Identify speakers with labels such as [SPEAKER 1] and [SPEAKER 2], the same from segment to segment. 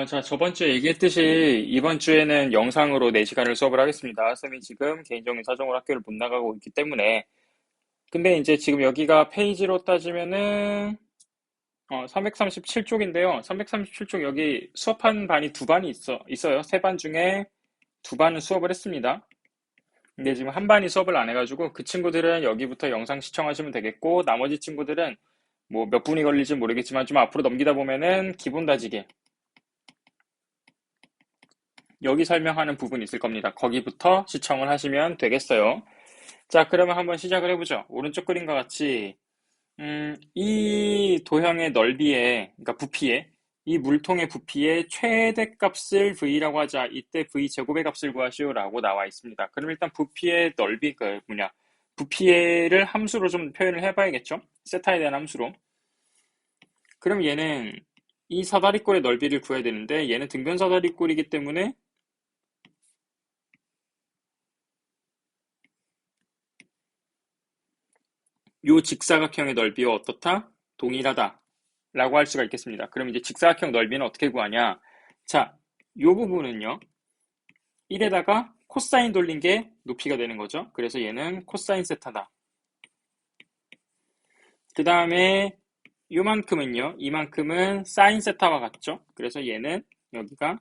[SPEAKER 1] 자, 저번 주에 얘기했듯이 이번 주에는 영상으로 4시간을 수업을 하겠습니다. 쌤이 지금 개인적인 사정으로 학교를 못 나가고 있기 때문에. 근데 이제 지금 여기가 페이지로 따지면은, 337쪽인데요. 337쪽 여기 수업한 반이 두 반이 있어요. 세 반 중에 두 반은 수업을 했습니다. 근데 지금 한 반이 수업을 안 해가지고 그 친구들은 여기부터 영상 시청하시면 되겠고, 나머지 친구들은 뭐 몇 분이 걸릴지 모르겠지만 좀 앞으로 넘기다 보면은 기본 다지기. 여기 설명하는 부분이 있을 겁니다. 거기부터 시청을 하시면 되겠어요. 자, 그러면 한번 시작을 해보죠. 오른쪽 그림과 같이, 이 도형의 넓이에, 그러니까 부피에, 이 물통의 부피의 최대값을 V라고 하자. 이때 V 제곱의 값을 구하시오라고 나와 있습니다. 그럼 일단 부피의 넓이, 부피를 함수로 좀 표현을 해봐야겠죠? 세타에 대한 함수로. 그럼 얘는 이 사다리꼴의 넓이를 구해야 되는데, 얘는 등변 사다리꼴이기 때문에 요 직사각형의 넓이와 어떻다? 동일하다. 라고 할 수가 있겠습니다. 그럼 이제 직사각형 넓이는 어떻게 구하냐? 자, 요 부분은요. 1에다가 코사인 돌린 게 높이가 되는 거죠. 그래서 얘는 코사인 세타다. 그 다음에 요만큼은요. 이만큼은 사인 세타와 같죠. 그래서 얘는 여기가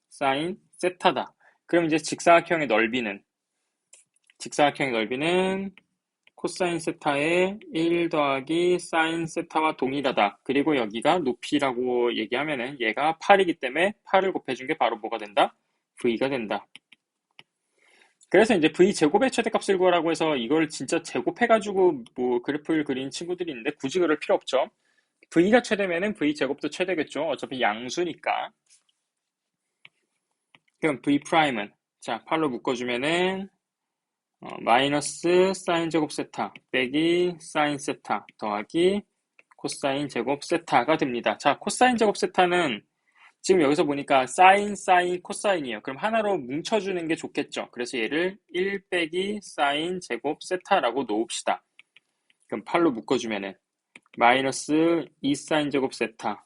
[SPEAKER 1] 사인 세타다. 그럼 이제 직사각형의 넓이는 코사인 세타의 1 더하기 사인 세타와 동일하다. 그리고 여기가 높이라고 얘기하면은 얘가 8이기 때문에 8을 곱해준 게 바로 뭐가 된다? V가 된다. 그래서 이제 V 제곱의 최대값을 구하라고 해서 이걸 진짜 제곱해가지고 뭐 그래프를 그린 친구들이 있는데 굳이 그럴 필요 없죠. V가 최대면은 V 제곱도 최대겠죠. 어차피 양수니까. 그럼 V 프라임은 자 8로 묶어주면은 마이너스 사인 제곱 세타 빼기 사인 세타 더하기 코사인 제곱 세타가 됩니다. 자, 코사인 제곱 세타는 지금 여기서 보니까 사인, 코사인이에요. 그럼 하나로 뭉쳐주는 게 좋겠죠. 그래서 얘를 1 빼기 사인 제곱 세타라고 놓읍시다. 그럼 8로 묶어주면은 마이너스 2 사인 제곱 세타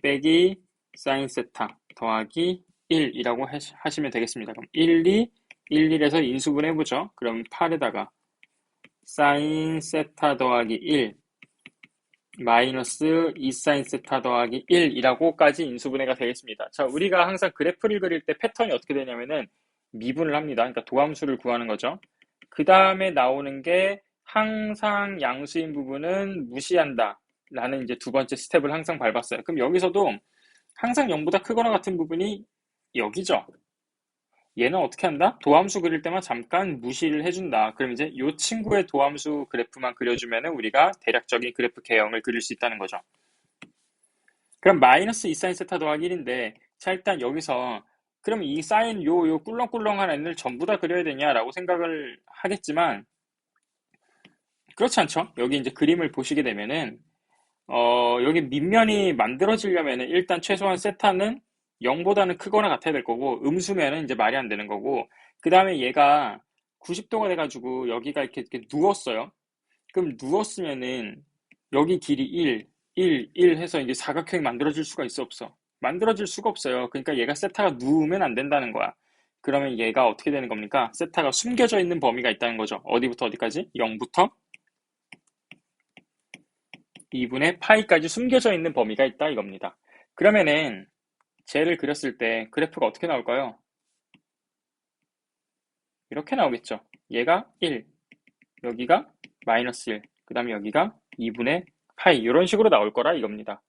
[SPEAKER 1] 빼기 사인 세타 더하기 1이라고 하시면 되겠습니다. 그럼 1, 2, 1, 1에서 인수분 해보죠. 그럼 8에다가 사인 세타 더하기 1 마이너스 2 사인 세타 더하기 1이라고까지 인수분해가 되겠습니다. 자, 우리가 항상 그래프를 그릴 때 패턴이 어떻게 되냐면은 미분을 합니다. 그러니까 도함수를 구하는 거죠. 그 다음에 나오는 게 항상 양수인 부분은 무시한다. 라는 이제 두 번째 스텝을 항상 밟았어요. 그럼 여기서도 항상 0보다 크거나 같은 부분이 여기죠. 얘는 어떻게 한다? 도함수 그릴 때만 잠깐 무시를 해준다. 그럼 이제 이 친구의 도함수 그래프만 그려주면 우리가 대략적인 그래프 개형을 그릴 수 있다는 거죠. 그럼 마이너스 2 사인 세타 더하기 1인데 자 일단 여기서 그럼 이 사인 요 꿀렁꿀렁한 애를 전부 다 그려야 되냐라고 생각을 하겠지만 그렇지 않죠. 여기 이제 그림을 보시게 되면은 여기 밑면이 만들어지려면은 일단 최소한 세타는 0보다는 크거나 같아야 될 거고, 음수면은 이제 말이 안 되는 거고, 그 다음에 얘가 90도가 돼가지고 여기가 이렇게 누웠어요. 그럼 누웠으면은 여기 길이 1 해서 이제 사각형이 만들어질 수가 있어 없어? 만들어질 수가 없어요. 그러니까 얘가 세타가 누우면 안 된다는 거야. 그러면 얘가 어떻게 되는 겁니까? 세타가 숨겨져 있는 범위가 있다는 거죠. 어디부터 어디까지? 0부터 2분의 파이까지 숨겨져 있는 범위가 있다 이겁니다. 그러면은 쟤를 그렸을 때 그래프가 어떻게 나올까요? 이렇게 나오겠죠. 얘가 1, 여기가 마이너스 1, 그 다음에 여기가 2분의 파이 이런 식으로 나올 거라 이겁니다.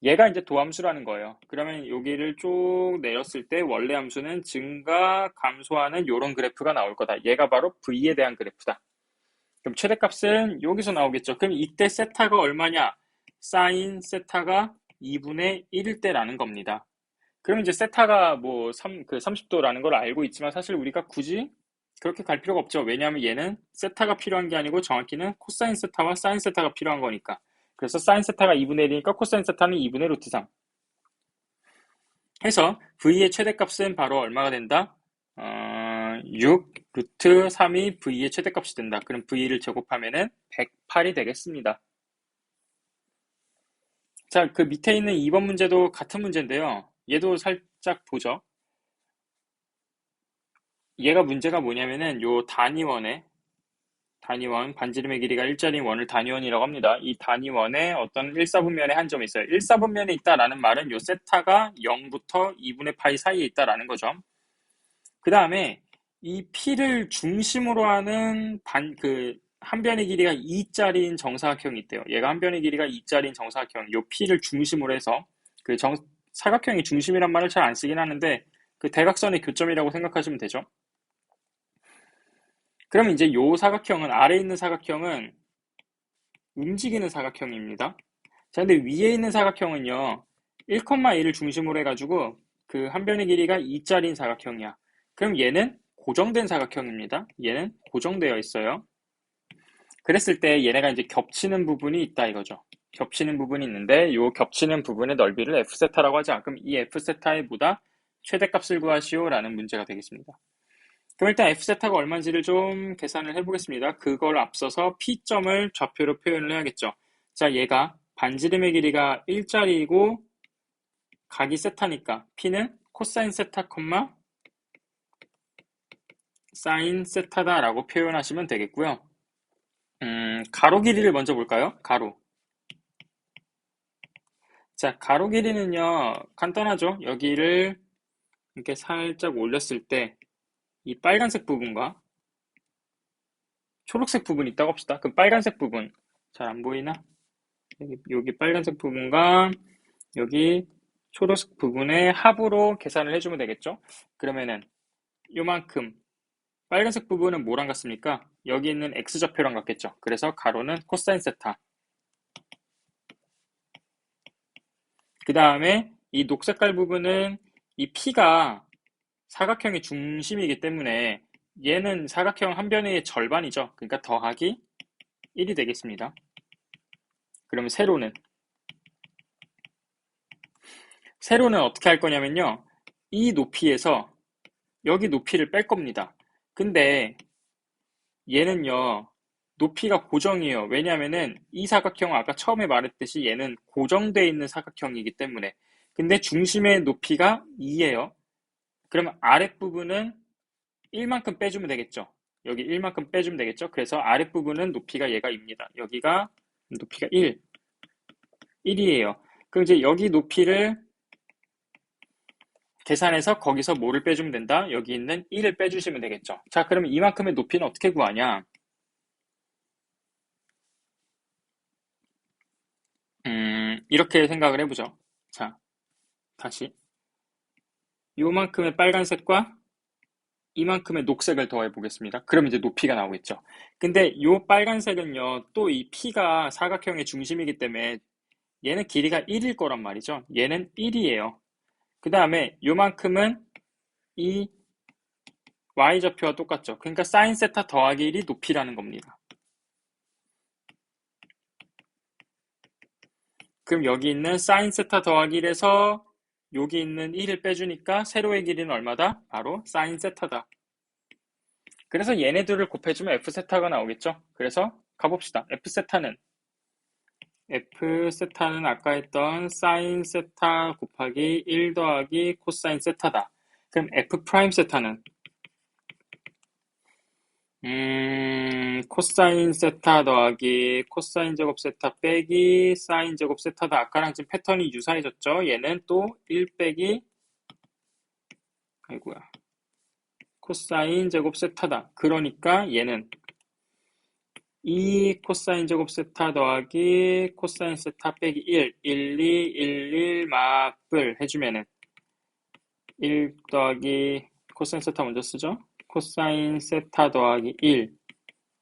[SPEAKER 1] 얘가 이제 도함수라는 거예요. 그러면 여기를 쭉 내렸을 때 원래 함수는 증가, 감소하는 이런 그래프가 나올 거다. 얘가 바로 V에 대한 그래프다. 그럼 최대값은 여기서 나오겠죠. 그럼 이때 세타가 얼마냐? 사인 세타가 2분의 1일 때라는 겁니다. 그럼 이제 세타가 뭐 30도라는 걸 알고 있지만 사실 우리가 굳이 그렇게 갈 필요가 없죠. 왜냐하면 얘는 세타가 필요한 게 아니고 정확히는 코사인 세타와 사인 세타가 필요한 거니까. 그래서 사인 세타가 2분의 1이니까 코사인 세타는 2분의 루트 3. 해서 V의 최대값은 바로 얼마가 된다? 6 루트 3이 V의 최대값이 된다. 그럼 V를 제곱하면은 108이 되겠습니다. 자, 그 밑에 있는 2번 문제도 같은 문제인데요. 얘도 살짝 보죠. 얘가 문제가 뭐냐면은 요 단위원, 반지름의 길이가 일자리인 원을 단위원이라고 합니다. 이 단위원에 어떤 1사분면의 한 점이 있어요. 1사분면에 있다라는 말은 요 세타가 0부터 2분의 파이 사이에 있다라는 거죠. 그 다음에 이 P를 중심으로 하는 한 변의 길이가 2짜리인 정사각형이 있대요. 얘가 한 변의 길이가 2짜리인 정사각형, 요 P를 중심으로 해서 사각형이 중심이란 말을 잘 안 쓰긴 하는데 그 대각선의 교점이라고 생각하시면 되죠. 그럼 이제 요 사각형은 아래에 있는 사각형은 움직이는 사각형입니다. 자, 근데 위에 있는 사각형은요. 1,1을 중심으로 해가지고 그 한 변의 길이가 2짜리인 사각형이야. 그럼 얘는 고정된 사각형입니다. 얘는 고정되어 있어요. 그랬을 때 얘네가 이제 겹치는 부분이 있다 이거죠. 겹치는 부분이 있는데 이 겹치는 부분의 넓이를 f세타라고 하자. 그럼 이 f세타의 보다 최대값을 구하시오라는 문제가 되겠습니다. 그럼 일단 f세타가 얼마인지를 좀 계산을 해보겠습니다. 그걸 앞서서 p점을 좌표로 표현을 해야겠죠. 자, 얘가 반지름의 길이가 1짜리이고 각이 세타니까 p는 코사인 세타, 사인 세타다라고 표현하시면 되겠고요. 가로 길이를 먼저 볼까요? 가로. 자, 가로 길이는요, 간단하죠? 여기를 이렇게 살짝 올렸을 때, 이 빨간색 부분과 초록색 부분이 있다고 합시다. 그럼 빨간색 부분, 잘 안 보이나? 여기 빨간색 부분과 여기 초록색 부분의 합으로 계산을 해주면 되겠죠? 그러면은, 요만큼, 빨간색 부분은 뭐랑 같습니까? 여기 있는 x좌표랑 같겠죠? 그래서 가로는 코사인 세타. 그 다음에 이 녹색깔 부분은 이 P가 사각형의 중심이기 때문에 얘는 사각형 한 변의 절반이죠. 그러니까 더하기 1이 되겠습니다. 그러면 세로는 어떻게 할 거냐면요. 이 높이에서 여기 높이를 뺄 겁니다. 근데 얘는요. 높이가 고정이에요. 왜냐하면은 이 사각형은 아까 처음에 말했듯이 얘는 고정되어 있는 사각형이기 때문에. 근데 중심의 높이가 2예요. 그러면 아랫부분은 1만큼 빼주면 되겠죠. 여기 1만큼 빼주면 되겠죠. 그래서 아랫부분은 높이가 얘가 입니다. 여기가 높이가 1이에요. 그럼 이제 여기 높이를 계산해서 거기서 뭐를 빼주면 된다? 여기 있는 1을 빼주시면 되겠죠. 자, 그러면 이만큼의 높이는 어떻게 구하냐? 이렇게 생각을 해보죠. 자, 다시. 요만큼의 빨간색과 이만큼의 녹색을 더해 보겠습니다. 그럼 이제 높이가 나오겠죠. 근데 요 빨간색은요, 또 이 P가 사각형의 중심이기 때문에 얘는 길이가 1일 거란 말이죠. 얘는 1이에요. 그 다음에 요만큼은 이 y좌표와 똑같죠. 그러니까 사인 세타 더하기 1이 높이라는 겁니다. 그럼 여기 있는 사인 세타 더하기 1에서 여기 있는 1을 빼주니까 세로의 길이는 얼마다? 바로 사인 세타다. 그래서 얘네들을 곱해주면 f세타가 나오겠죠. 그래서 가봅시다. f세타는 아까 했던 사인 세타 곱하기 1 더하기 코사인 세타다. 그럼 f' 세타는 코사인 세타 더하기 코사인 제곱 세타 빼기 사인 제곱 세타다. 아까랑 지금 패턴이 유사해졌죠? 얘는 또 1 빼기 아이고야 코사인 제곱 세타다. 그러니까 얘는 2 코사인 제곱 세타 더하기 코사인 세타 빼기 1, 1, 2, 1, 1 마플 해주면은 1 더하기 코사인 세타 먼저 쓰죠? 코사인 세타 더하기 1,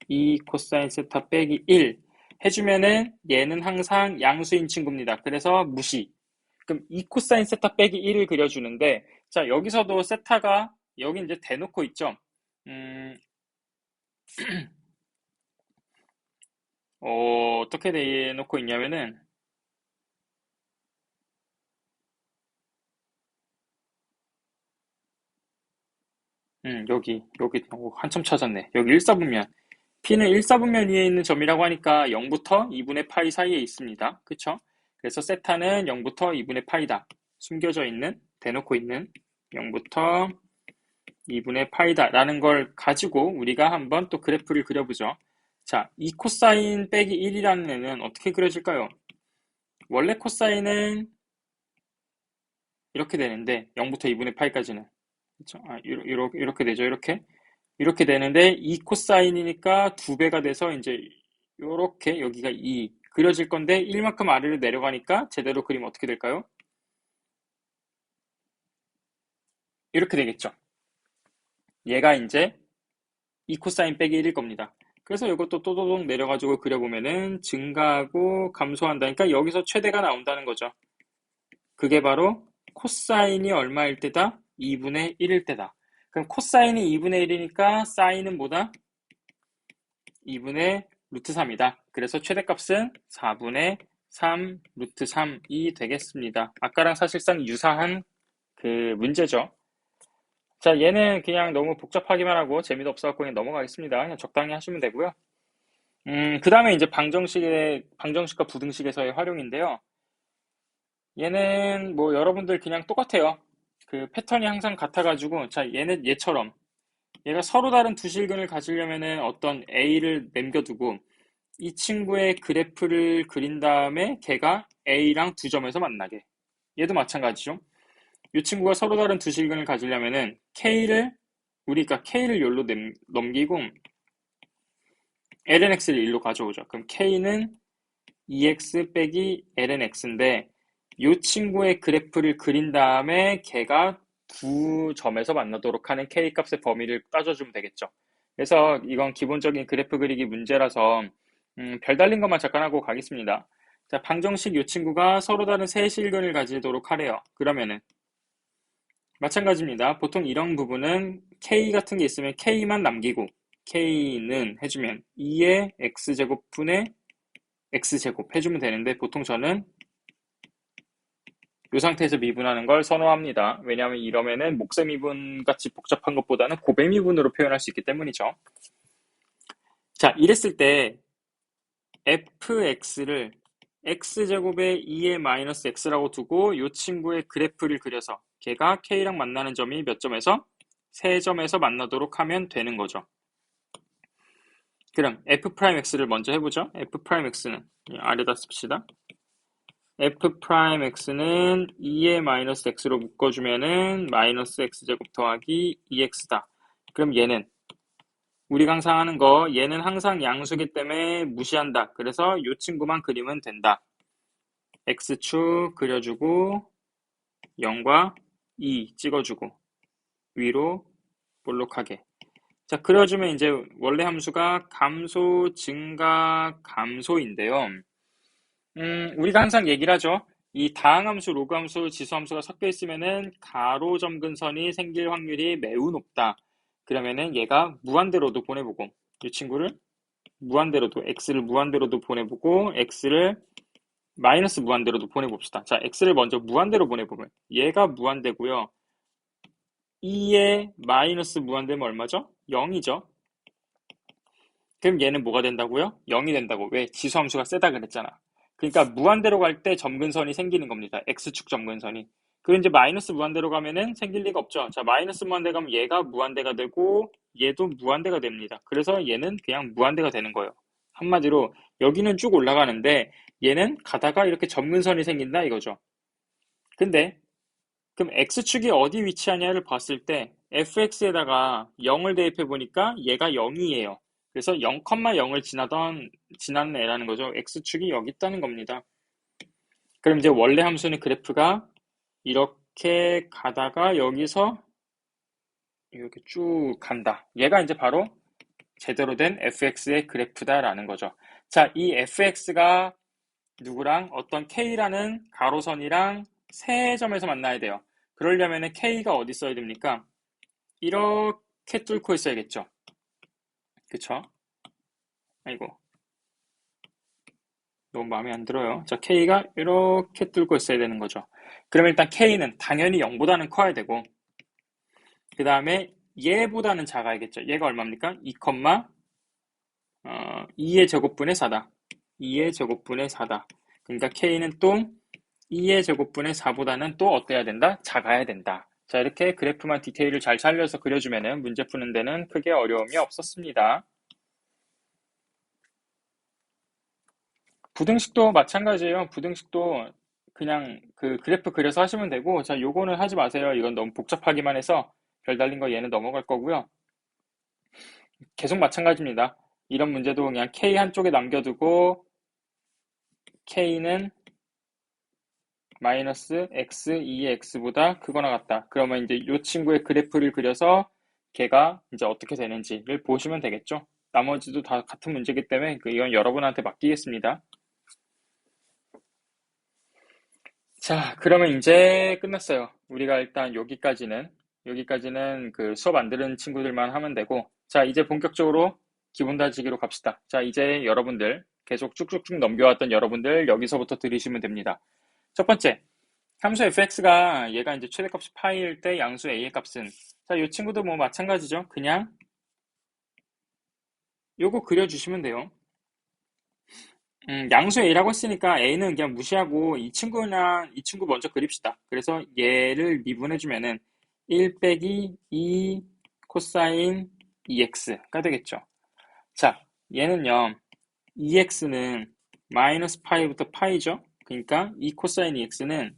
[SPEAKER 1] 2 코사인 세타 빼기 1 해주면은 얘는 항상 양수인 친구입니다. 그래서 무시. 그럼 2 코사인 세타 빼기 1을 그려주는데 자 여기서도 세타가 여기 이제 대놓고 있죠. 어떻게 대놓고 있냐면은 여기 한참 찾았네. 여기 1사분면 P는 1사분면 위에 있는 점이라고 하니까 0부터 2분의 파이 사이에 있습니다. 그쵸? 그래서 세타는 0부터 2분의 파이다. 숨겨져 있는 대놓고 있는 0부터 2분의 파이다 라는 걸 가지고 우리가 한번 또 그래프를 그려보죠. 자, 이 코사인 빼기 1이라는 애는 어떻게 그려질까요? 원래 코사인은 이렇게 되는데 0부터 2분의 파이까지는 그렇죠? 이렇게 되죠. 이렇게 되는데 이 코사인이니까 2배가 돼서 이제 이렇게 여기가 2 그려질 건데 1만큼 아래로 내려가니까 제대로 그리면 어떻게 될까요? 이렇게 되겠죠. 얘가 이제 2 코사인 빼기 1일 겁니다. 그래서 이것도 또도독 내려가지고 그려보면은 증가하고 감소한다니까 여기서 최대가 나온다는 거죠. 그게 바로 코사인이 얼마일 때다? 2분의 1일 때다. 그럼 코사인이 2분의 1이니까 사인은 뭐다? 2분의 루트 3이다. 그래서 최대값은 4분의 3 루트 3이 되겠습니다. 아까랑 사실상 유사한 그 문제죠. 자, 얘는 그냥 너무 복잡하기만 하고 재미도 없어갖고 그냥 넘어가겠습니다. 그냥 적당히 하시면 되고요. 그 다음에 이제 방정식과 부등식에서의 활용인데요. 얘는 뭐 여러분들 그냥 똑같아요. 그 패턴이 항상 같아가지고, 자, 얘는 얘처럼. 얘가 서로 다른 두 실근을 가지려면은 어떤 A를 남겨두고, 이 친구의 그래프를 그린 다음에 걔가 A랑 두 점에서 만나게. 얘도 마찬가지죠. 이 친구가 서로 다른 두 실근을 가지려면은 우리가 K를 여기로 넘기고 lnx를 1로 가져오죠. 그럼 K는 2x 빼기 lnx인데 이 친구의 그래프를 그린 다음에 걔가 두 점에서 만나도록 하는 K 값의 범위를 따져주면 되겠죠. 그래서 이건 기본적인 그래프 그리기 문제라서 별 달린 것만 잠깐 하고 가겠습니다. 자, 방정식 이 친구가 서로 다른 세 실근을 가지도록 하래요. 그러면은 마찬가지입니다. 보통 이런 부분은 K 같은 게 있으면 K만 남기고 K는 해주면 2의 X제곱분의 X제곱 해주면 되는데 보통 저는 이 상태에서 미분하는 걸 선호합니다. 왜냐하면 이러면은 목세미분 같이 복잡한 것보다는 고배미분으로 표현할 수 있기 때문이죠. 자, 이랬을 때 fx를 x제곱에 2의 마이너스 x라고 두고 이 친구의 그래프를 그려서 걔가 k랑 만나는 점이 몇 점에서? 세 점에서 만나도록 하면 되는 거죠. 그럼 f'x를 먼저 해보죠. f'x는 아래다 씁시다. f'x는 2의 마이너스 x로 묶어주면은 마이너스 x제곱 더하기 2x다. 그럼 얘는 우리가 항상 하는 거 얘는 항상 양수기 때문에 무시한다. 그래서 이 친구만 그리면 된다. x축 그려주고 0과 2 찍어주고 위로 볼록하게. 자, 그려주면 이제 원래 함수가 감소, 증가, 감소인데요. 우리가 항상 얘기를 하죠. 이 다항함수, 로그함수, 지수함수가 섞여 있으면은 가로 점근선이 생길 확률이 매우 높다. 그러면은 얘가 무한대로도 보내보고 이 친구를 무한대로도 x를 무한대로도 보내보고 x를 마이너스 무한대로도 보내봅시다. 자, x를 먼저 무한대로 보내보면 얘가 무한대고요. 2에 마이너스 무한대면 얼마죠? 0이죠. 그럼 얘는 뭐가 된다고요? 0이 된다고. 왜? 지수함수가 세다 그랬잖아. 그러니까 무한대로 갈 때 점근선이 생기는 겁니다. x축 점근선이. 그리고 이제 마이너스 무한대로 가면은 생길 리가 없죠. 자, 마이너스 무한대 가면 얘가 무한대가 되고 얘도 무한대가 됩니다. 그래서 얘는 그냥 무한대가 되는 거예요. 한마디로 여기는 쭉 올라가는데 얘는 가다가 이렇게 점근선이 생긴다 이거죠. 근데 그럼 x축이 어디 위치하냐를 봤을 때 fx에다가 0을 대입해 보니까 얘가 0이에요. 그래서 0,0을 지나는 애라는 거죠. x축이 여기 있다는 겁니다. 그럼 이제 원래 함수는 그래프가 이렇게 가다가 여기서 이렇게 쭉 간다. 얘가 이제 바로 제대로 된 fx의 그래프다라는 거죠. 자, 이 fx가 누구랑 어떤 k라는 가로선이랑 세 점에서 만나야 돼요. 그러려면 k가 어디 있어야 됩니까? 이렇게 뚫고 있어야겠죠. 그쵸? 아이고, 너무 마음에 안 들어요. 자, k가 이렇게 뚫고 있어야 되는 거죠. 그러면 일단 k는 당연히 0보다는 커야 되고 그 다음에 얘보다는 작아야겠죠. 얘가 얼마입니까? 2의 제곱분의 4다. 2의 제곱분의 4다. 그러니까 k는 또 2의 제곱분의 4보다는 또 어때야 된다? 작아야 된다. 자, 이렇게 그래프만 디테일을 잘 살려서 그려주면은 문제 푸는 데는 크게 어려움이 없었습니다. 부등식도 마찬가지예요. 부등식도 그냥 그 그래프 그려서 하시면 되고, 자, 요거는 하지 마세요. 이건 너무 복잡하기만 해서 별 달린 거 얘는 넘어갈 거고요. 계속 마찬가지입니다. 이런 문제도 그냥 K 한쪽에 남겨두고 K는 마이너스 x 2의 x보다 크거나 같다. 그러면 이제 이 친구의 그래프를 그려서 걔가 이제 어떻게 되는지를 보시면 되겠죠. 나머지도 다 같은 문제이기 때문에 이건 여러분한테 맡기겠습니다. 자, 그러면 이제 끝났어요. 우리가 일단 여기까지는 그 수업 안 들은 친구들만 하면 되고, 자, 이제 본격적으로 기본 다지기로 갑시다. 자, 이제 여러분들 계속 쭉쭉쭉 넘겨왔던 여러분들 여기서부터 들으시면 됩니다. 첫 번째, 함수 fx가 얘가 이제 최대값이 파이일 때 양수 a의 값은, 자, 이 친구도 뭐 마찬가지죠. 그냥 요거 그려주시면 돼요. 양수 a라고 했으니까 a는 그냥 무시하고 이 친구 먼저 그립시다. 그래서 얘를 미분해주면은 1 빼기 2 코사인 2x가 되겠죠. 자, 얘는요, 2x는 마이너스 파이부터 파이죠. 그러니까 2 코사인 2x는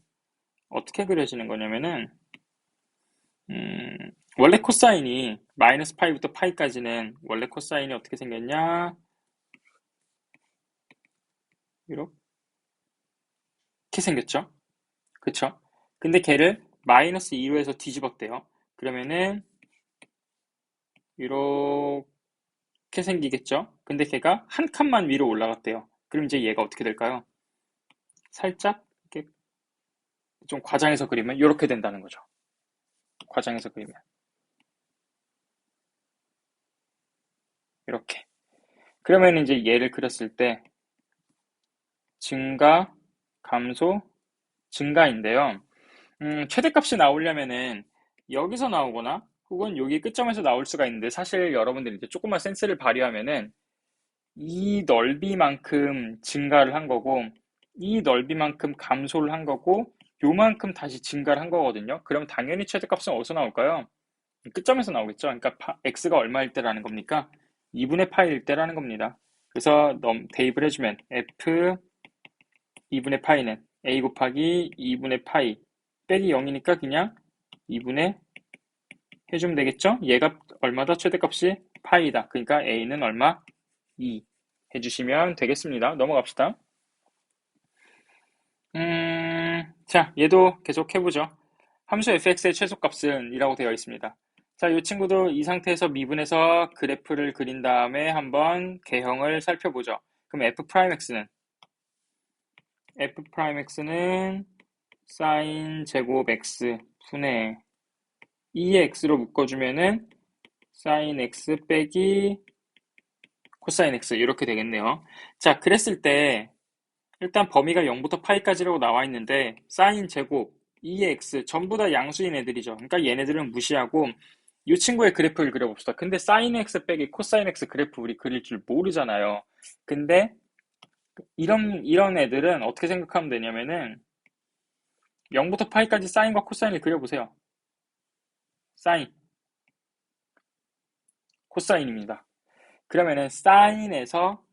[SPEAKER 1] 어떻게 그려지는 거냐면은 원래 코사인이 마이너스 파이부터 파이까지는 원래 코사인이 어떻게 생겼냐? 이렇게 생겼죠? 그쵸? 근데 걔를 마이너스 2로 해서 뒤집었대요. 그러면은 이렇게 생기겠죠? 근데 걔가 한 칸만 위로 올라갔대요. 그럼 이제 얘가 어떻게 될까요? 살짝 이렇게 좀 과장해서 그리면 이렇게 된다는 거죠. 과장해서 그리면 이렇게. 그러면 이제 얘를 그렸을 때 증가, 감소, 증가인데요. 최대값이 나오려면은 여기서 나오거나 혹은 여기 끝점에서 나올 수가 있는데, 사실 여러분들이 이제 조금만 센스를 발휘하면은 이 넓이만큼 증가를 한 거고 이 넓이만큼 감소를 한 거고 요만큼 다시 증가를 한 거거든요. 그럼 당연히 최대값은 어디서 나올까요? 끝점에서 나오겠죠. 그러니까 x가 얼마일 때라는 겁니까? 2분의 파이일 때라는 겁니다. 그래서 대입을 해주면 f 2분의 파이는 a 곱하기 2분의 파이 빼기 0이니까 그냥 2분의 해주면 되겠죠? 얘가 얼마다? 최대값이 파이다. 그러니까 a는 얼마? 2 해주시면 되겠습니다. 넘어갑시다. 자, 얘도 계속 해보죠. 함수 fx의 최소값은 이라고 되어 있습니다. 자, 이 친구도 이 상태에서 미분해서 그래프를 그린 다음에 한번 개형을 살펴보죠. 그럼 f'x는 sin 제곱 x 분의 2의 x로 묶어주면은 sin x 빼기 코사인 x 이렇게 되겠네요. 자, 그랬을 때 일단 범위가 0부터 파이까지라고 나와 있는데 사인 제곱, 2의 x 전부 다 양수인 애들이죠. 그러니까 얘네들은 무시하고 이 친구의 그래프를 그려봅시다. 근데 사인 x 빼기 코사인 x 그래프 우리 그릴 줄 모르잖아요. 근데 이런 애들은 어떻게 생각하면 되냐면은 0부터 파이까지 사인과 코사인을 그려보세요. 사인, 코사인입니다. 그러면은 사인에서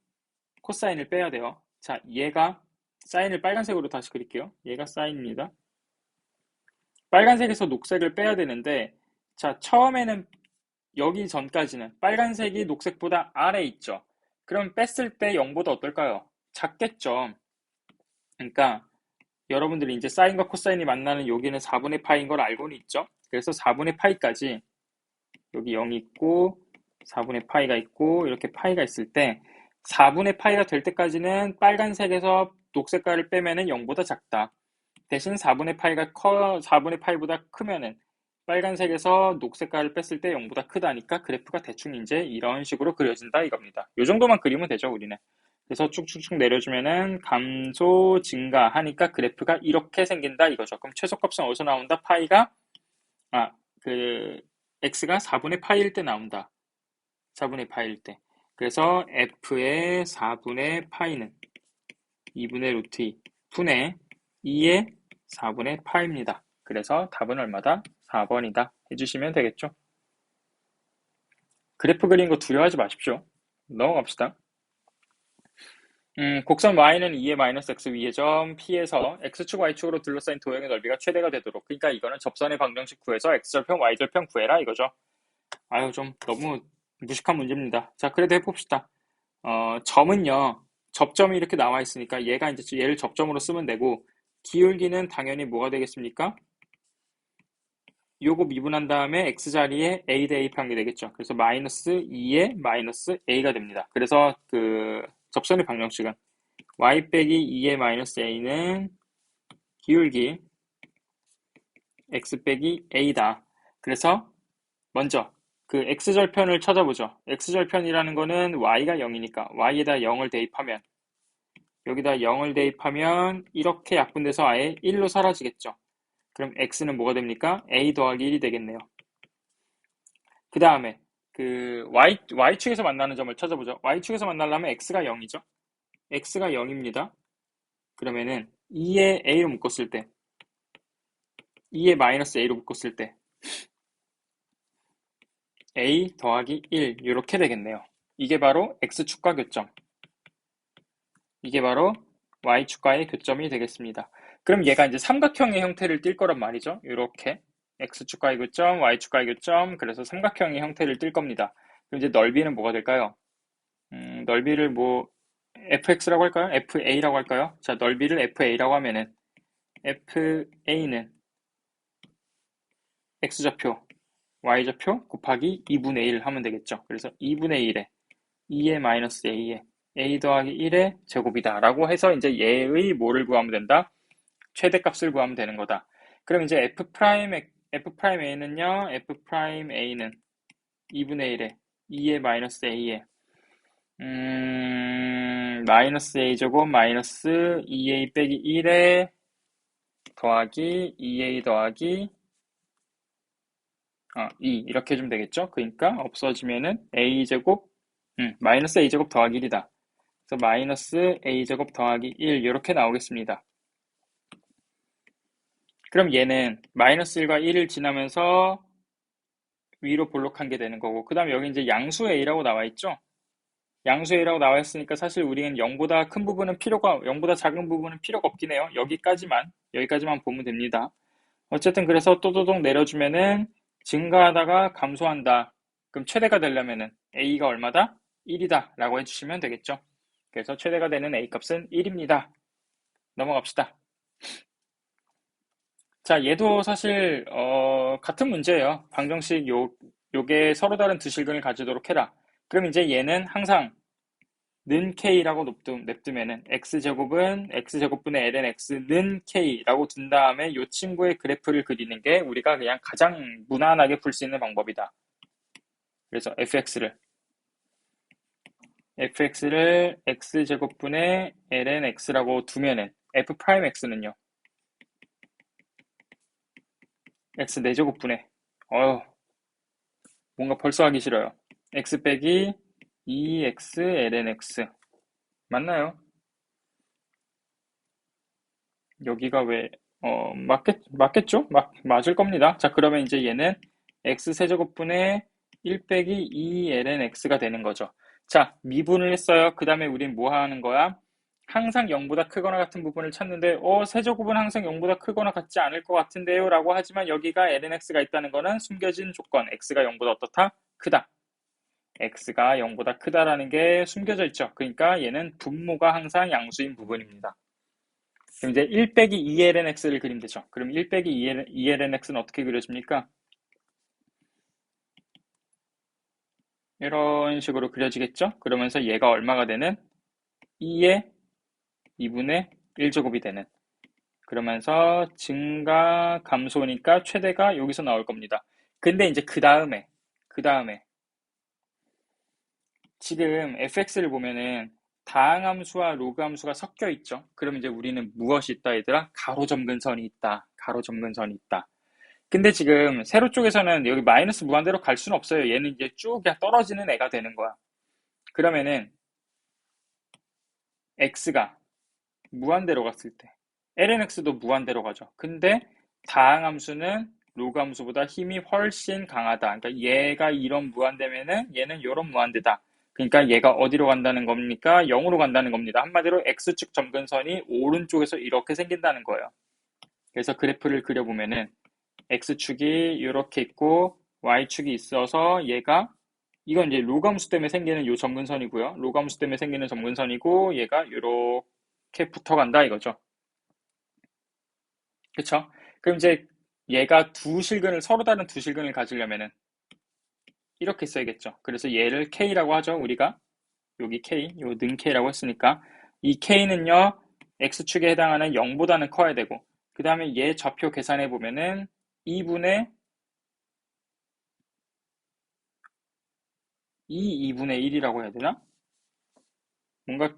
[SPEAKER 1] 코사인을 빼야 돼요. 자, 얘가 사인을 빨간색으로 다시 그릴게요. 얘가 사인입니다. 빨간색에서 녹색을 빼야 되는데, 자, 처음에는 여기 전까지는 빨간색이 녹색보다 아래에 있죠. 그럼 뺐을 때 0보다 어떨까요? 작겠죠. 그러니까 여러분들이 이제 사인과 코사인이 만나는 여기는 4분의 파인 걸 알고는 있죠. 그래서 4분의 파이까지 여기 0이 있고 4분의 파이가 있고 이렇게 파이가 있을 때 4분의 파이가 될 때까지는 빨간색에서 녹색깔을 빼면은 0보다 작다. 대신 4분의 파이가 4분의 파이보다 크면은 빨간색에서 녹색깔을 뺐을 때 0보다 크다니까 그래프가 대충 이제 이런 식으로 그려진다 이겁니다. 이 정도만 그리면 되죠, 우리는. 그래서 쭉쭉쭉 내려주면은 감소, 증가 하니까 그래프가 이렇게 생긴다 이거죠. 그럼 최소값은 어디서 나온다? x가 4분의 파이일 때 나온다. 4분의 파이일 때. 그래서 f의 4분의 파이는 2분의 루트 2 분의 2의 4분의 파입니다. 그래서 답은 얼마다? 4번이다. 해주시면 되겠죠. 그래프 그리는 거 두려워하지 마십시오. 넘어갑시다. 곡선 y는 2의 마이너스 x 위의 점 P에서 x축, y축으로 둘러싸인 도형의 넓이가 최대가 되도록, 그러니까 이거는 접선의 방정식 구해서 x절편, y절편 구해라 이거죠. 아유, 좀 너무 무식한 문제입니다. 자, 그래도 해봅시다. 점은요, 접점이 이렇게 나와 있으니까 얘가 이제 얘를 접점으로 쓰면 되고, 기울기는 당연히 뭐가 되겠습니까? 요거 미분한 다음에 x 자리에 a 대 a 한 게 되겠죠. 그래서 마이너스 2에 마이너스 a가 됩니다. 그래서 그 접선의 방정식은 y 빼기 2의 마이너스 a는 기울기 x 빼기 a다. 그래서 먼저 그 x절편을 찾아보죠. x절편이라는 거는 y가 0이니까 y에다 0을 대입하면, 여기다 0을 대입하면 이렇게 약분돼서 아예 1로 사라지겠죠. 그럼 x는 뭐가 됩니까? a 더하기 1이 되겠네요. 그 다음에 그 y축에서 만나는 점을 찾아보죠. y축에서 만나려면 x가 0이죠. x가 0입니다. 그러면은 2에 a로 묶었을 때, 2에 마이너스 a로 묶었을 때 a 더하기 1 이렇게 되겠네요. 이게 바로 x축과 교점, 이게 바로 y축과의 교점이 되겠습니다. 그럼 얘가 이제 삼각형의 형태를 띌 거란 말이죠. 이렇게 x축과의 교점, y축과의 교점, 그래서 삼각형의 형태를 띌 겁니다. 그럼 이제 넓이는 뭐가 될까요? 넓이를 뭐 fx라고 할까요? fa라고 할까요? 자, 넓이를 fa라고 하면은 fa는 x좌표, y좌표 곱하기 2분의 1 하면 되겠죠. 그래서 2분의 1에 2의 마이너스 a에 a 더하기 1의 제곱이다 라고 해서 이제 얘의 뭐를 구하면 된다? 최대값을 구하면 되는 거다. 그럼 이제 f'a는요, f'a는 2분의 1에 2의 마이너스 a에 마이너스 a제곱 마이너스 2a 빼기 1에 더하기 2a 더하기 2 이렇게 해주면 되겠죠. 그러니까 없어지면은 a제곱 마이너스 a제곱 더하기 1이다. 그래서 마이너스 a제곱 더하기 1 이렇게 나오겠습니다. 그럼 얘는 마이너스 1과 1을 지나면서 위로 볼록한 게 되는 거고, 그 다음에 여기 이제 양수 a라고 나와 있죠. 양수 a라고 나와 있으니까 사실 우리는 0보다 큰 부분은 0보다 작은 부분은 필요가 없긴 해요. 여기까지만 보면 됩니다. 어쨌든 그래서 또또독 내려주면은 증가하다가 감소한다. 그럼 최대가 되려면은 a가 얼마다? 1이다 라고 해주시면 되겠죠. 그래서 최대가 되는 a 값은 1입니다. 넘어갑시다. 자, 얘도 사실 같은 문제예요. 방정식 요게 서로 다른 두 실근을 가지도록 해라. 그럼 이제 얘는 항상 는 k라고 냅두면은 x제곱은 x제곱분의 ln x 는 k라고 둔 다음에 요 친구의 그래프를 그리는 게 우리가 그냥 가장 무난하게 풀 수 있는 방법이다. 그래서 fx를 x제곱분의 ln x라고 두면은 f'x는요 x 4제곱분의 뭔가 벌써 하기 싫어요. x 빼기 2x ln x 맞나요? 여기가 왜 맞겠죠? 맞을 겁니다. 자, 그러면 이제 얘는 x 세제곱분의 1 빼기 2 ln x가 되는 거죠. 자, 미분을 했어요. 그 다음에 우린 뭐 하는 거야? 항상 0보다 크거나 같은 부분을 찾는데 세제곱은 항상 0보다 크거나 같지 않을 것 같은데요 라고 하지만 여기가 ln x가 있다는 거는 숨겨진 조건, x가 0보다 어떻다? 크다. x가 0보다 크다라는 게 숨겨져 있죠. 그러니까 얘는 분모가 항상 양수인 부분입니다. 그럼 이제 1 빼기 2ln x를 그리면 되죠. 그럼 1 빼기 2ln x는 어떻게 그려집니까? 이런 식으로 그려지겠죠? 그러면서 얘가 얼마가 되는? 2의 2분의 1제곱이 되는. 그러면서 증가 감소니까 최대가 여기서 나올 겁니다. 근데 이제 그 다음에 지금 fx를 보면은 다항함수와 로그함수가 섞여 있죠. 그럼 이제 우리는 무엇이 있다 얘들아? 가로점근선이 있다. 가로점근선이 있다. 근데 지금 세로 쪽에서는 여기 마이너스 무한대로 갈 수는 없어요. 얘는 이제 쭉 그냥 떨어지는 애가 되는 거야. 그러면은 x가 무한대로 갔을 때 lnx도 무한대로 가죠. 근데 다항함수는 로그 함수보다 힘이 훨씬 강하다. 그러니까 얘가 이런 무한대면은 얘는 이런 무한대다. 그러니까 얘가 어디로 간다는 겁니까? 0으로 간다는 겁니다. 한마디로 x축 점근선이 오른쪽에서 이렇게 생긴다는 거예요. 그래서 그래프를 그려보면은 x축이 이렇게 있고 y축이 있어서 얘가 이건 이제 로그 함수 때문에 생기는 요 점근선이고요. 로그 함수 때문에 생기는 점근선이고 얘가 이렇게 붙어간다 이거죠. 그쵸? 그럼 이제 얘가 서로 다른 두 실근을 가지려면은 이렇게 써야겠죠. 그래서 얘를 K라고 하죠, 우리가. 여기 K, 요 는 K라고 했으니까. 이 K는요, X축에 해당하는 0보다는 커야 되고, 그 다음에 얘 좌표 계산해 보면은 2분의 2분의 1이라고 해야 되나? 뭔가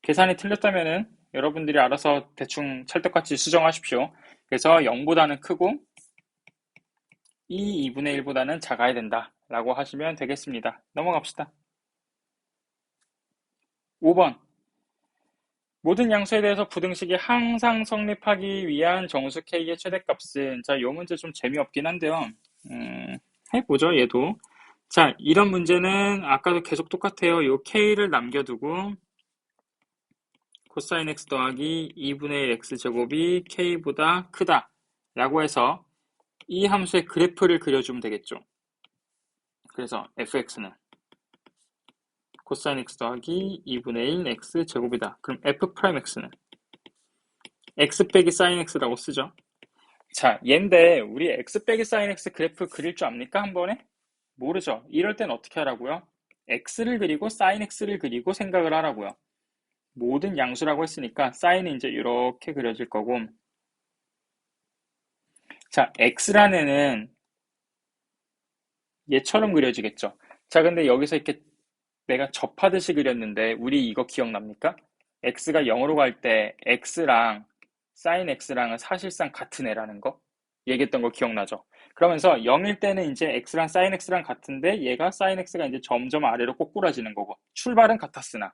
[SPEAKER 1] 계산이 틀렸다면은 여러분들이 알아서 대충 찰떡같이 수정하십시오. 그래서 0보다는 크고 2분의 1보다는 작아야 된다 라고 하시면 되겠습니다. 넘어갑시다. 5번. 모든 양수에 대해서 부등식이 항상 성립하기 위한 정수 K의 최대값은, 자, 이 문제 좀 재미없긴 한데요. 해보죠, 얘도. 자, 이런 문제는 아까도 계속 똑같아요. 이 K를 남겨두고 코사인 X 더하기 2분의 1 X제곱이 K보다 크다 라고 해서 이 함수의 그래프를 그려주면 되겠죠. 그래서 fx는 코사인 x 더하기 2분의 1 x제곱이다. 그럼 f'x는 x 빼기 sin x라고 쓰죠. 자, 얘인데 우리 x 빼기 sin x 그래프 그릴 줄 압니까? 한 번에? 모르죠. 이럴 땐 어떻게 하라고요? x를 그리고 sin x를 그리고 생각을 하라고요. 모든 양수라고 했으니까 sin이 이제 이렇게 그려질 거고, 자, x라는 애는 얘처럼 그려지겠죠. 자, 근데 여기서 이렇게 내가 접하듯이 그렸는데 우리 이거 기억납니까? x가 0으로 갈 때 x랑 sin x랑은 사실상 같은 애라는 거 얘기했던 거 기억나죠? 그러면서 0일 때는 이제 x랑 sin x랑 같은데 얘가 sin x가 이제 점점 아래로 꼬꾸라지는 거고 출발은 같았으나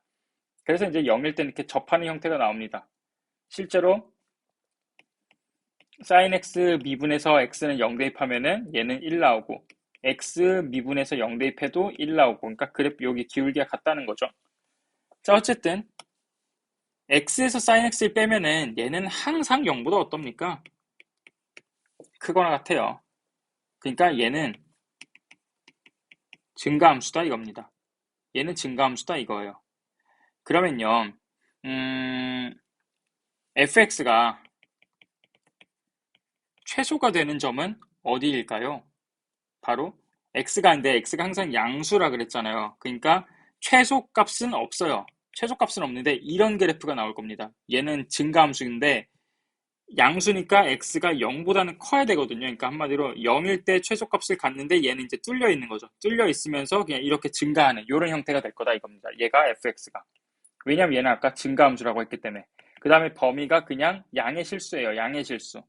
[SPEAKER 1] 그래서 이제 0일 때는 이렇게 접하는 형태가 나옵니다. 실제로 sin x 미분에서 x는 0 대입하면은 얘는 1 나오고 x 미분에서 0 대입해도 1 나오고 그러니까 그래프 여기 기울기가 같다는 거죠. 자, 어쨌든 x에서 sin x를 빼면은 얘는 항상 0보다 어떻습니까? 크거나 같아요. 그러니까 얘는 증가함수다 이겁니다. 얘는 증가함수다 이거예요. 그러면요, fx가 최소가 되는 점은 어디일까요? 바로 x가 인데 x가 항상 양수라 그랬잖아요. 그러니까 최소값은 없어요. 최소값은 없는데 이런 그래프가 나올 겁니다. 얘는 증가함수인데 양수니까 x가 0보다는 커야 되거든요. 그러니까 한마디로 0일 때 최소값을 갖는데 얘는 이제 뚫려 있는 거죠. 뚫려 있으면서 그냥 이렇게 증가하는 이런 형태가 될 거다 이겁니다. 얘가 fx가. 왜냐면 얘는 아까 증가함수라고 했기 때문에. 그 다음에 범위가 그냥 양의 실수예요. 양의 실수.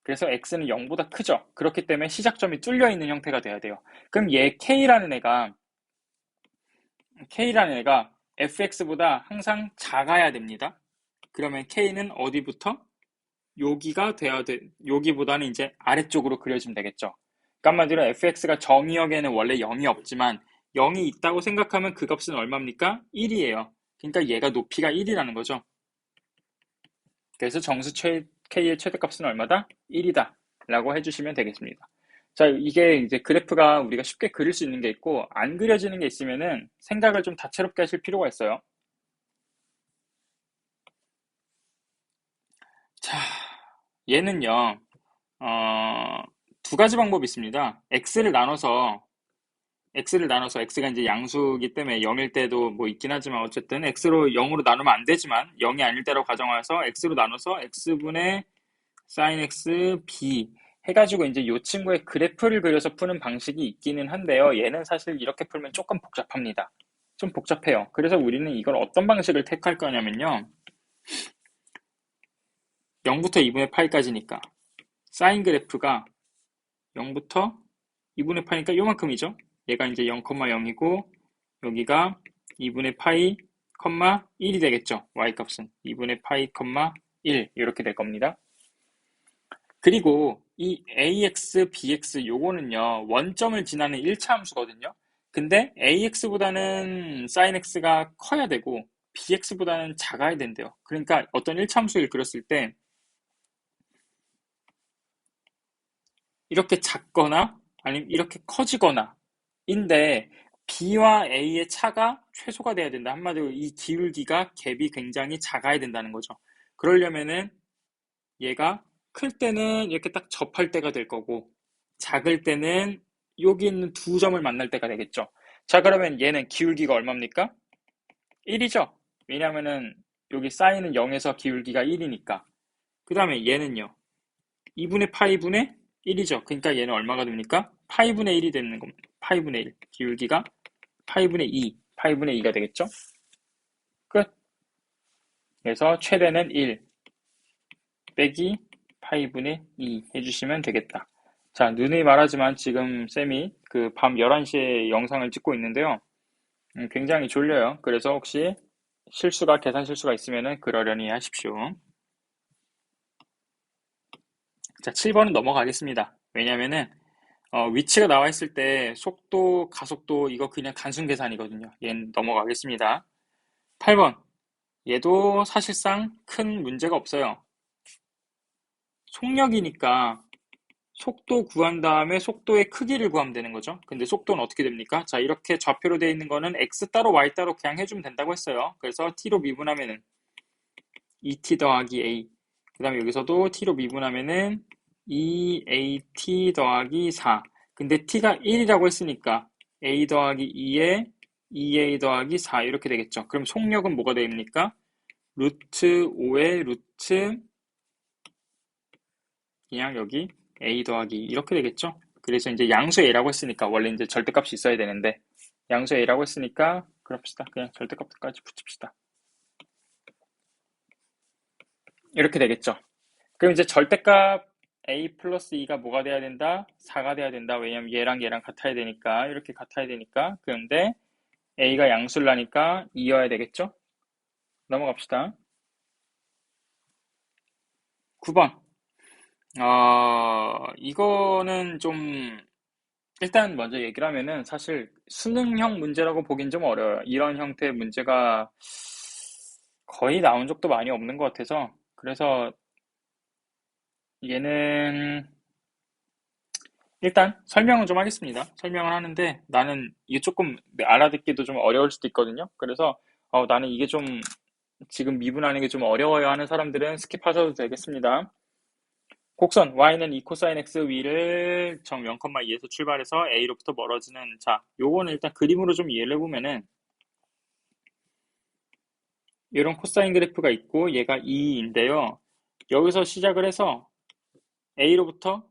[SPEAKER 1] 그래서 x는 0보다 크죠. 그렇기 때문에 시작점이 뚫려 있는 형태가 돼야 돼요. 그럼 얘 k라는 애가 fx보다 항상 작아야 됩니다. 그러면 k는 어디부터? 여기가 돼야 돼. 여기보다는 이제 아래쪽으로 그려지면 되겠죠. 그러니까 한마디로 fx가 정의역에는 원래 0이 없지만 0이 있다고 생각하면 그 값은 얼마입니까? 1이에요. 그러니까 얘가 높이가 1이라는 거죠. 그래서 정수 k의 최대값은 얼마다? 1이다. 라고 해주시면 되겠습니다. 자, 이게 이제 그래프가 우리가 쉽게 그릴 수 있는 게 있고 안 그려지는 게 있으면은 생각을 좀 다채롭게 하실 필요가 있어요. 자, 얘는요, 두 가지 방법이 있습니다. x가 이제 양수기 때문에 0일 때도 뭐 있긴 하지만 어쨌든 x로 0으로 나누면 안 되지만 0이 아닐 때로 가정해서 x로 나눠서 x분의 sin x b 해가지고 이제 이 친구의 그래프를 그려서 푸는 방식이 있기는 한데요. 얘는 사실 이렇게 풀면 조금 복잡합니다. 좀 복잡해요. 그래서 우리는 이걸 어떤 방식을 택할 거냐면요. 0부터 2분의 파이까지니까 사인 그래프가 0부터 2분의 파이니까 요만큼이죠. 얘가 이제 0,0이고 여기가 2분의 파이, 1이 되겠죠. y값은 2분의 파이, 1 이렇게 될 겁니다. 그리고 이 ax, bx 요거는요. 원점을 지나는 1차 함수거든요. 근데 ax보다는 sin x가 커야 되고 bx보다는 작아야 된대요. 그러니까 어떤 1차 함수를 그렸을 때 이렇게 작거나 아니면 이렇게 커지거나 인데 B와 A의 차가 최소가 돼야 된다. 한마디로 이 기울기가 갭이 굉장히 작아야 된다는 거죠. 그러려면은 얘가 클 때는 이렇게 딱 접할 때가 될 거고 작을 때는 여기 있는 두 점을 만날 때가 되겠죠. 자, 그러면 얘는 기울기가 얼마입니까? 1이죠. 왜냐면은 여기 사인은 0에서 기울기가 1이니까. 그 다음에 얘는요. 2분의 파이분의 1이죠. 그러니까 얘는 얼마가 됩니까? 파이분의 1이 되는 겁니다. 파이분의 1. 기울기가 파이분의 2. 파이분의 2가 되겠죠? 끝. 그래서 최대는 1 빼기 파이분의 2 해주시면 되겠다. 자, 누누이 말하지만 지금 쌤이 그 밤 11시에 영상을 찍고 있는데요. 굉장히 졸려요. 그래서 혹시 계산 실수가 있으면 그러려니 하십시오. 자, 7번은 넘어가겠습니다. 왜냐면은 위치가 나와 있을 때 속도, 가속도 이거 그냥 단순 계산이거든요. 얘는 넘어가겠습니다. 8번. 얘도 사실상 큰 문제가 없어요. 속력이니까 속도 구한 다음에 속도의 크기를 구하면 되는 거죠. 근데 속도는 어떻게 됩니까? 자, 이렇게 좌표로 되어 있는 거는 x 따로 y 따로 그냥 해주면 된다고 했어요. 그래서 t로 미분하면은 2t 더하기 a. 그 다음에 여기서도 t로 미분하면은 2at 더하기 4. 근데 t가 1이라고 했으니까 a 더하기 2에 2a 더하기 4 이렇게 되겠죠. 그럼 속력은 뭐가 됩니까? 루트 5의 루트 그냥 여기 a 더하기 2 이렇게 되겠죠. 그래서 이제 양수 a라고 했으니까 원래 이제 절대값이 있어야 되는데 양수 a라고 했으니까 그럽시다. 그냥 절대값까지 붙입시다. 이렇게 되겠죠. 그럼 이제 절대값 a 플러스 2가 뭐가 돼야 된다? 4가 돼야 된다. 왜냐면 얘랑 같아야 되니까 이렇게 같아야 되니까. 그런데 a가 양수라니까 2여야 되겠죠? 넘어갑시다. 9번. 이거는 좀 일단 먼저 얘기를 하면은 사실 수능형 문제라고 보긴 좀 어려워요. 이런 형태의 문제가 거의 나온 적도 많이 없는 것 같아서 그래서 얘는 일단 설명을 좀 하겠습니다. 설명을 하는데 나는 이게 조금 알아듣기도 좀 어려울 수도 있거든요. 그래서 나는 이게 좀 지금 미분하는 게 좀 어려워요 하는 사람들은 스킵하셔도 되겠습니다. 곡선 y는 2 코사인 x 위를 정 0,2에서 출발해서 a로부터 멀어지는 자, 요거는 일단 그림으로 좀 이해를 해보면은 이런 코사인 그래프가 있고 얘가 2인데요. 여기서 시작을 해서 a로부터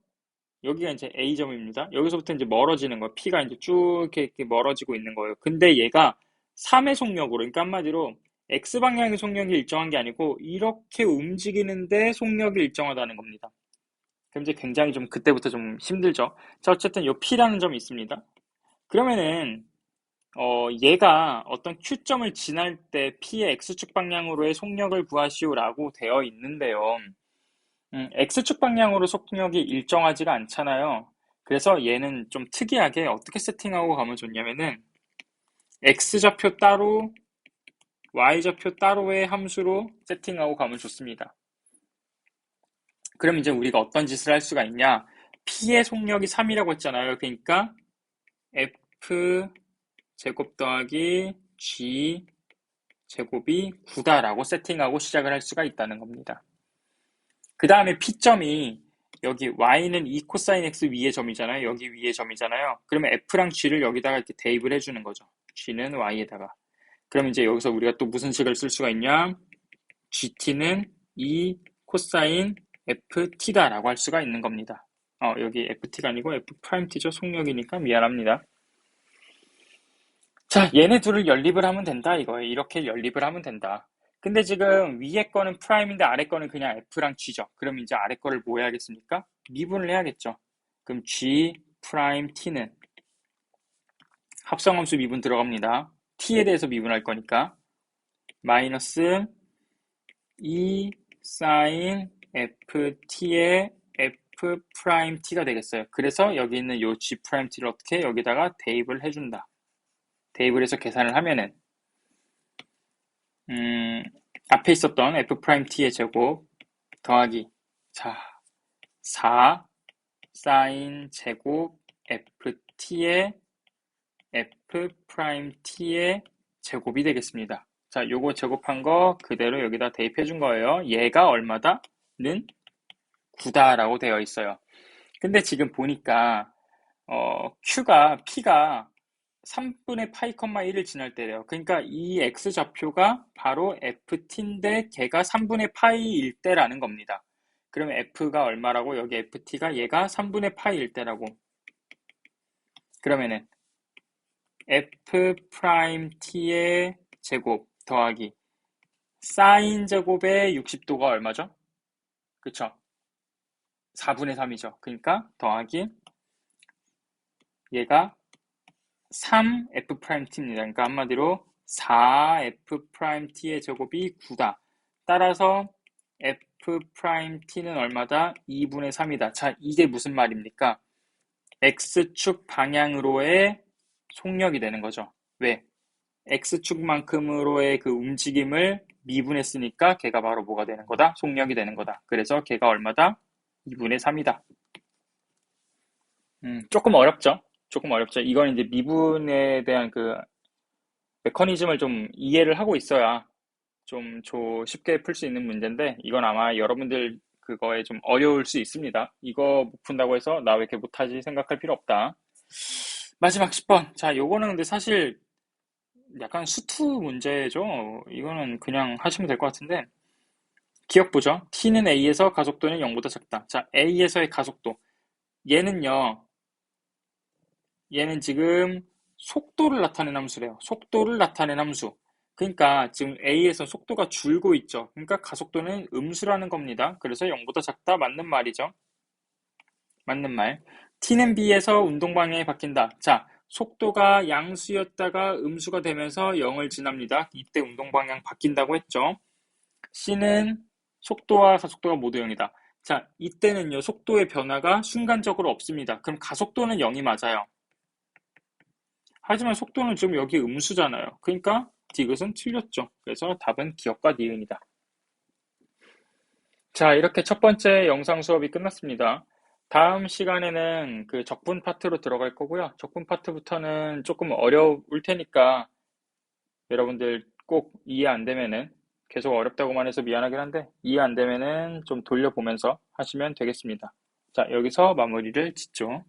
[SPEAKER 1] 여기가 이제 A점입니다. 여기서부터 이제 멀어지는 거예요. P가 이제 쭉 이렇게 멀어지고 있는 거예요. 근데 얘가 3의 속력으로, 그러니까 한마디로 X방향의 속력이 일정한 게 아니고 이렇게 움직이는데 속력이 일정하다는 겁니다. 그럼 이제 굉장히 좀 그때부터 좀 힘들죠. 자, 어쨌든 요 P라는 점이 있습니다. 그러면은 얘가 어떤 Q점을 지날 때 P의 X축 방향으로의 속력을 구하시오라고 되어 있는데요. X축 방향으로 속력이 일정하지가 않잖아요. 그래서 얘는 좀 특이하게 어떻게 세팅하고 가면 좋냐면은 X좌표 따로 Y좌표 따로의 함수로 세팅하고 가면 좋습니다. 그럼 이제 우리가 어떤 짓을 할 수가 있냐? P의 속력이 3이라고 했잖아요. 그러니까 F 제곱 더하기 G 제곱이 9다라고 세팅하고 시작을 할 수가 있다는 겁니다. 그 다음에 P점이 여기 y는 2 코사인 x 위의 점이잖아요. 여기 위의 점이잖아요. 그러면 f랑 g를 여기다가 이렇게 대입을 해주는 거죠. g는 y에다가. 그럼 이제 여기서 우리가 또 무슨 식을 쓸 수가 있냐? gt는 2 코사인 ft다라고 할 수가 있는 겁니다. 여기 ft가 아니고 f't죠. 속력이니까 미안합니다. 자, 얘네 둘을 연립을 하면 된다 이거예요. 이렇게 연립을 하면 된다. 근데 지금 위에 거는 프라임인데 아래 거는 그냥 f랑 g죠. 그럼 이제 아래 거를 뭐 해야겠습니까? 미분을 해야겠죠. 그럼 g 프라임 t는 합성함수 미분 들어갑니다. t에 대해서 미분할 거니까 마이너스 2 사인 ft의 f 프라임 t가 되겠어요. 그래서 여기 있는 요 g 프라임 t를 어떻게 여기다가 대입을 해준다. 대입을 해서 계산을 하면은 앞에 있었던 f 프라임 t의 제곱 더하기 자 4 사인 제곱 ft의 f 프라임 t의 제곱이 되겠습니다. 자, 요거 제곱한 거 그대로 여기다 대입해 준 거예요. 얘가 얼마다? 는 9다라고 되어 있어요. 근데 지금 보니까 P가 3분의 파이, 1을 지날 때래요. 그러니까 이 X좌표가 바로 FT인데 걔가 3분의 파이일 때라는 겁니다. 그러면 F가 얼마라고? 여기 FT가 얘가 3분의 파이일 때라고. 그러면은 F 프라임 T의 제곱 더하기 사인 제곱의 60도가 얼마죠? 그쵸? 4분의 3이죠. 그러니까 더하기 얘가 3F 프라임 T입니다. 그러니까 한마디로 4F 프라임 T의 제곱이 9다. 따라서 F 프라임 T는 얼마다? 2분의 3이다. 자, 이게 무슨 말입니까? X축 방향으로의 속력이 되는 거죠. 왜? X축만큼으로의 그 움직임을 미분했으니까 걔가 바로 뭐가 되는 거다? 속력이 되는 거다. 그래서 걔가 얼마다? 2분의 3이다. 조금 어렵죠? 조금 어렵죠. 이건 이제 미분에 대한 그 메커니즘을 좀 이해를 하고 있어야 좀 쉽게 풀 수 있는 문제인데, 이건 아마 여러분들 그거에 좀 어려울 수 있습니다. 이거 못 푼다고 해서 나 왜 이렇게 못하지 생각할 필요 없다. 마지막 10번. 자, 요거는 근데 사실 약간 수투 문제죠. 이거는 그냥 하시면 될 것 같은데, 기억 보죠. t는 a에서 가속도는 0보다 작다. 자, a에서의 가속도. 얘는요, 얘는 지금 속도를 나타낸 함수래요. 속도를 나타낸 함수. 그러니까 지금 A에서 속도가 줄고 있죠. 그러니까 가속도는 음수라는 겁니다. 그래서 0보다 작다. 맞는 말이죠. 맞는 말. T는 B에서 운동 방향이 바뀐다. 자, 속도가 양수였다가 음수가 되면서 0을 지납니다. 이때 운동 방향 바뀐다고 했죠. C는 속도와 가속도가 모두 0이다. 자, 이때는요, 속도의 변화가 순간적으로 없습니다. 그럼 가속도는 0이 맞아요. 하지만 속도는 지금 여기 음수잖아요. 그러니까 디귿은 틀렸죠. 그래서 답은 기억과 니은이다. 자, 이렇게 첫 번째 영상 수업이 끝났습니다. 다음 시간에는 그 적분 파트로 들어갈 거고요. 적분 파트부터는 조금 어려울 테니까 여러분들 꼭 이해 안 되면은 계속 어렵다고만 해서 미안하긴 한데 이해 안 되면은 좀 돌려보면서 하시면 되겠습니다. 자, 여기서 마무리를 짓죠.